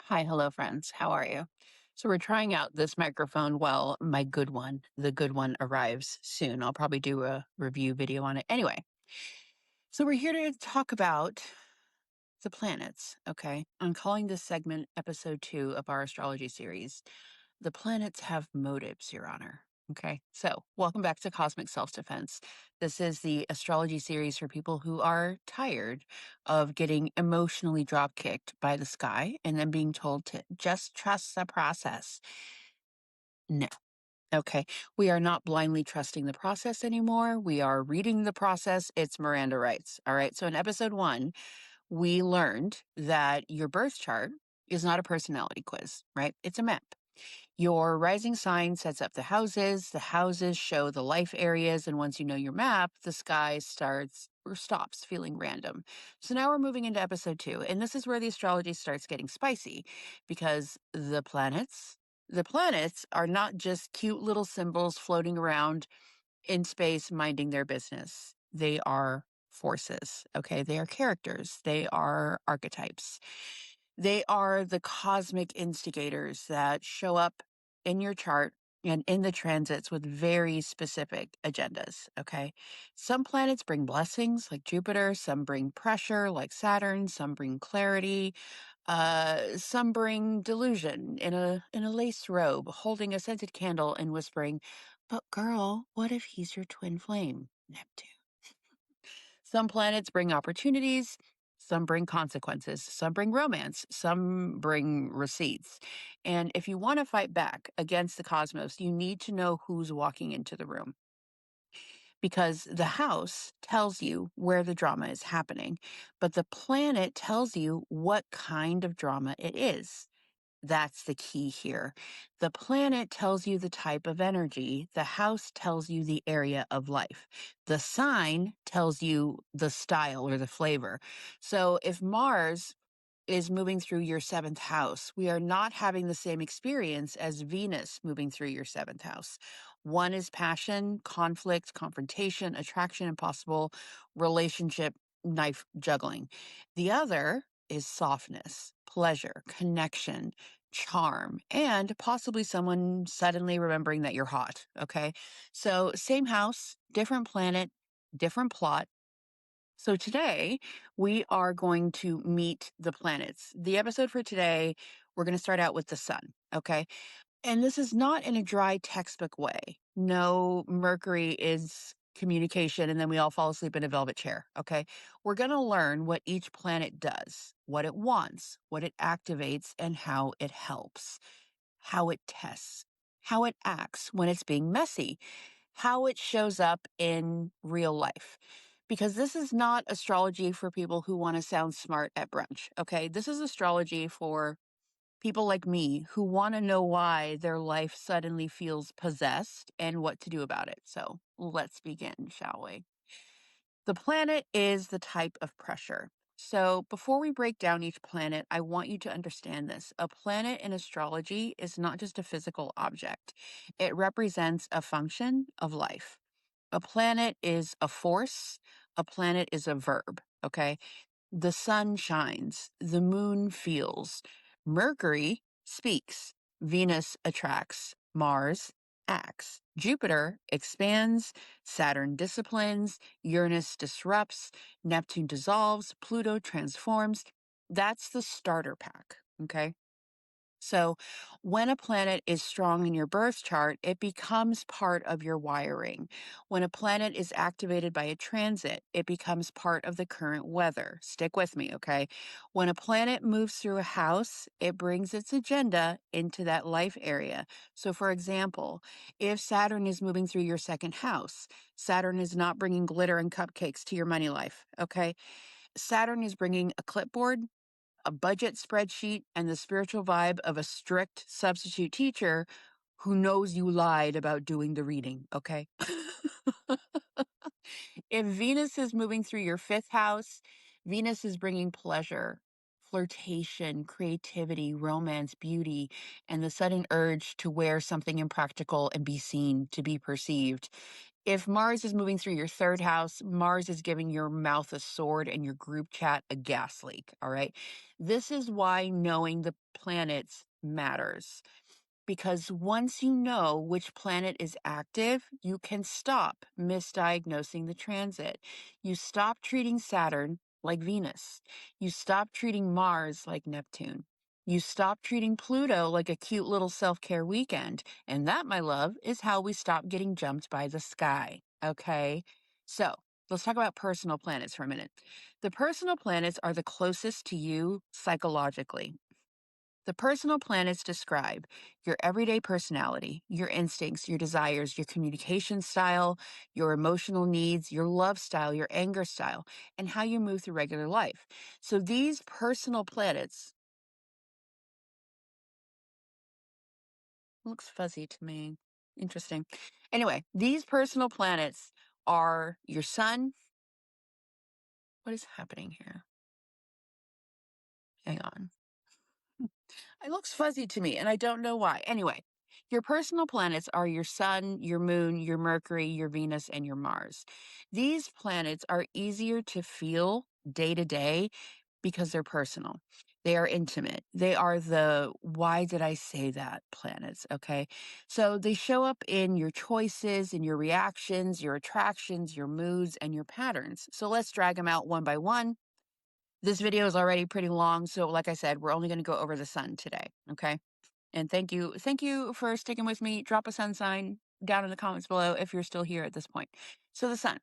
Hi, hello, friends. How are you? So, we're trying out this microphone. Well, my good one, the good one arrives soon. I'll probably do a review video on it. Anyway, so we're here to talk about the planets. Okay. I'm calling this segment episode 2 of our astrology series. The planets have motives, Your Honor. Okay. So, welcome back to Cosmic Self Defense. This is the astrology series for people who are tired of getting emotionally drop kicked by the sky and then being told to just trust the process. No. Okay. We are not blindly trusting the process anymore. We are reading the process. It's Miranda rights. All right. So, in episode 1, we learned that your birth chart is not a personality quiz, right? It's a map. Your rising sign sets up the houses show the life areas, and once you know your map, the sky starts or stops feeling random. So now we're moving into episode 2, and this is where the astrology starts getting spicy because the planets are not just cute little symbols floating around in space minding their business. They are forces, okay? They are characters, they are archetypes. They are the cosmic instigators that show up in your chart and in the transits with very specific agendas, okay? Some planets bring blessings like Jupiter, some bring pressure like Saturn, some bring clarity, some bring delusion in a lace robe, holding a scented candle and whispering, "But girl, what if he's your twin flame, Neptune?" Some planets bring opportunities, some bring consequences, some bring romance, some bring receipts. And if you want to fight back against the cosmos, you need to know who's walking into the room because the house tells you where the drama is happening, but the planet tells you what kind of drama it is. That's the key here. The planet tells you the type of energy. The house tells you the area of life. The sign tells you the style or the flavor. So if Mars is moving through your seventh house, we are not having the same experience as Venus moving through your seventh house. One is passion, conflict, confrontation, attraction, impossible, relationship, knife juggling. The other is softness, pleasure, connection, charm, and possibly someone suddenly remembering that you're hot. Okay. So, same house, different planet, different plot. So today we are going to meet the planets. The episode for today, we're going to start out with the sun. Okay. And this is not in a dry textbook way. No, Mercury is communication and then we all fall asleep in a velvet chair. Okay. We're going to learn what each planet does, what it wants, what it activates, and how it helps, how it tests, how it acts when it's being messy, how it shows up in real life. Because this is not astrology for people who want to sound smart at brunch. Okay. This is astrology for people like me who want to know why their life suddenly feels possessed and what to do about it. So let's begin, shall we? The planet is the type of pressure. So before we break down each planet, I want you to understand this. A planet in astrology is not just a physical object, it represents a function of life. A planet is a force, a planet is a verb, okay? The sun shines, the moon feels, Mercury speaks, Venus attracts, Mars acts, Jupiter expands, Saturn disciplines, Uranus disrupts, Neptune dissolves, Pluto transforms. That's the starter pack, okay? So, when a planet is strong in your birth chart, it becomes part of your wiring. When a planet is activated by a transit, it becomes part of the current weather. Stick with me, okay? When a planet moves through a house, it brings its agenda into that life area. So, for example, if Saturn is moving through your second house, Saturn is not bringing glitter and cupcakes to your money life, okay? Saturn is bringing a clipboard, a budget spreadsheet, and the spiritual vibe of a strict substitute teacher who knows you lied about doing the reading, okay? If Venus is moving through your fifth house, Venus is bringing pleasure, flirtation, creativity, romance, beauty, and the sudden urge to wear something impractical and be seen, to be perceived. If Mars is moving through your third house, Mars is giving your mouth a sword and your group chat a gas leak. All right. This is why knowing the planets matters because once you know which planet is active, you can stop misdiagnosing the transit. You stop treating Saturn like Venus. You stop treating Mars like Neptune. You stop treating Pluto like a cute little self care weekend. And that, my love, is how we stop getting jumped by the sky. Okay? So let's talk about personal planets for a minute. The personal planets are the closest to you psychologically. The personal planets describe your everyday personality, your instincts, your desires, your communication style, your emotional needs, your love style, your anger style, and how you move through regular life. So these personal planets looks fuzzy to me. Interesting. Anyway, these personal planets are your sun. What is happening here? Hang on. It looks fuzzy to me, and I don't know why. Anyway, your personal planets are your sun, your moon, your Mercury, your Venus, and your Mars. These planets are easier to feel day to day because they're personal. They are intimate. They are the why did I say that planets, okay? So they show up in your choices, in your reactions, your attractions, your moods, and your patterns. So let's drag them out one by one. This video is already pretty long, so like I said, we're only going to go over the sun today, okay? And thank you for sticking with me. Drop a sun sign down in the comments below if you're still here at this point. So the sun.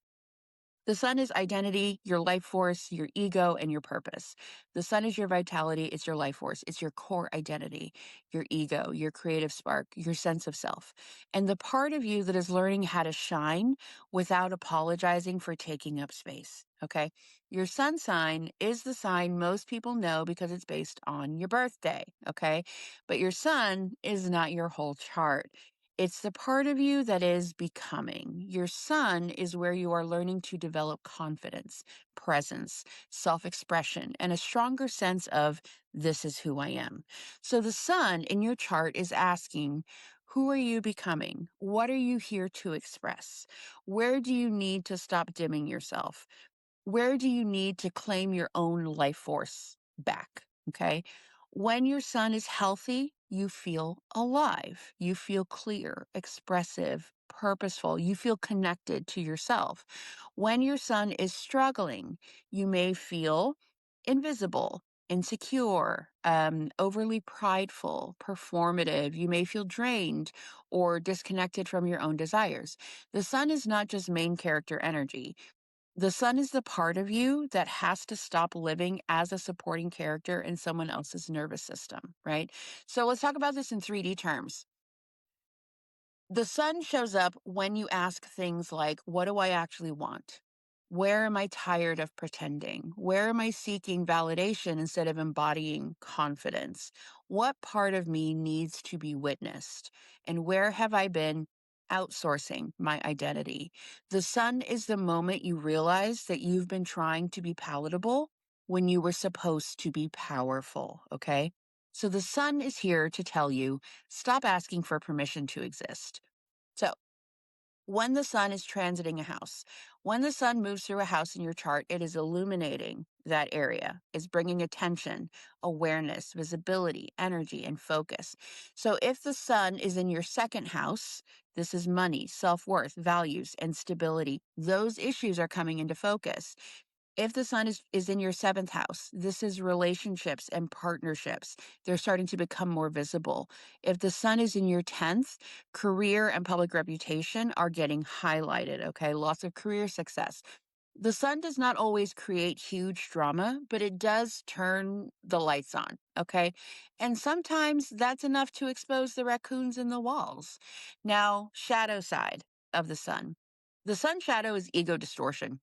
The sun is identity, your life force, your ego, and your purpose. The sun is your vitality, it's your life force, it's your core identity, your ego, your creative spark, your sense of self, and the part of you that is learning how to shine without apologizing for taking up space. Okay. Your sun sign is the sign most people know because it's based on your birthday. Okay. But your sun is not your whole chart. It's the part of you that is becoming. Your sun is where you are learning to develop confidence, presence, self expression, and a stronger sense of this is who I am. So the sun in your chart is asking, who are you becoming? What are you here to express? Where do you need to stop dimming yourself? Where do you need to claim your own life force back? Okay. When your sun is healthy, you feel alive. You feel clear, expressive, purposeful. You feel connected to yourself. When your sun is struggling, you may feel invisible, insecure, overly prideful, performative. You may feel drained or disconnected from your own desires. The sun is not just main character energy. The sun is the part of you that has to stop living as a supporting character in someone else's nervous system, right? So let's talk about this in 3D terms. The sun shows up when you ask things like, what do I actually want? Where am I tired of pretending? Where am I seeking validation instead of embodying confidence? What part of me needs to be witnessed? And where have I been outsourcing my identity? The sun is the moment you realize that you've been trying to be palatable when you were supposed to be powerful, okay? So the sun is here to tell you, stop asking for permission to exist. So when the sun is transiting a house, when the sun moves through a house in your chart, it is illuminating that area. It's bringing attention, awareness, visibility, energy, and focus. So if the sun is in your second house, this is money, self-worth, values, and stability. Those issues are coming into focus. If the sun is in your seventh house, this is relationships and partnerships. They're starting to become more visible. If the sun is in your 10th, career and public reputation are getting highlighted, okay? Lots of career success. The sun does not always create huge drama, but it does turn the lights on, okay? And sometimes that's enough to expose the raccoons in the walls. Now, shadow side of the sun. The sun shadow is ego distortion.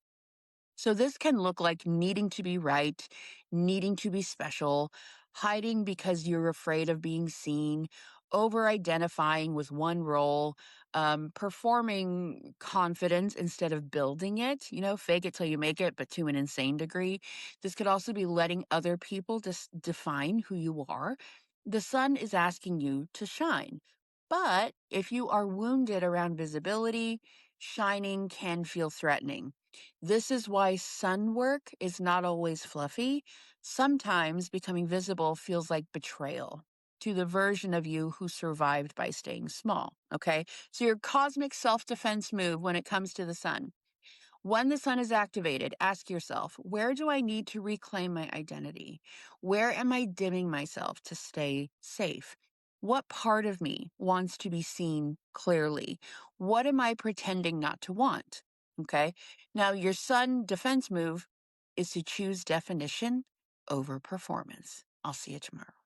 So this can look like needing to be right, needing to be special, hiding because you're afraid of being seen, over identifying with one role, performing confidence instead of building it, fake it till you make it, but to an insane degree. This could also be letting other people define who you are. The sun is asking you to shine. But if you are wounded around visibility, shining can feel threatening. This is why sun work is not always fluffy. Sometimes becoming visible feels like betrayal, to the version of you who survived by staying small. Okay. So your cosmic self defense move when it comes to the sun. When the sun is activated, ask yourself, where do I need to reclaim my identity? Where am I dimming myself to stay safe? What part of me wants to be seen clearly? What am I pretending not to want? Okay. Now, your sun defense move is to choose definition over performance. I'll see you tomorrow.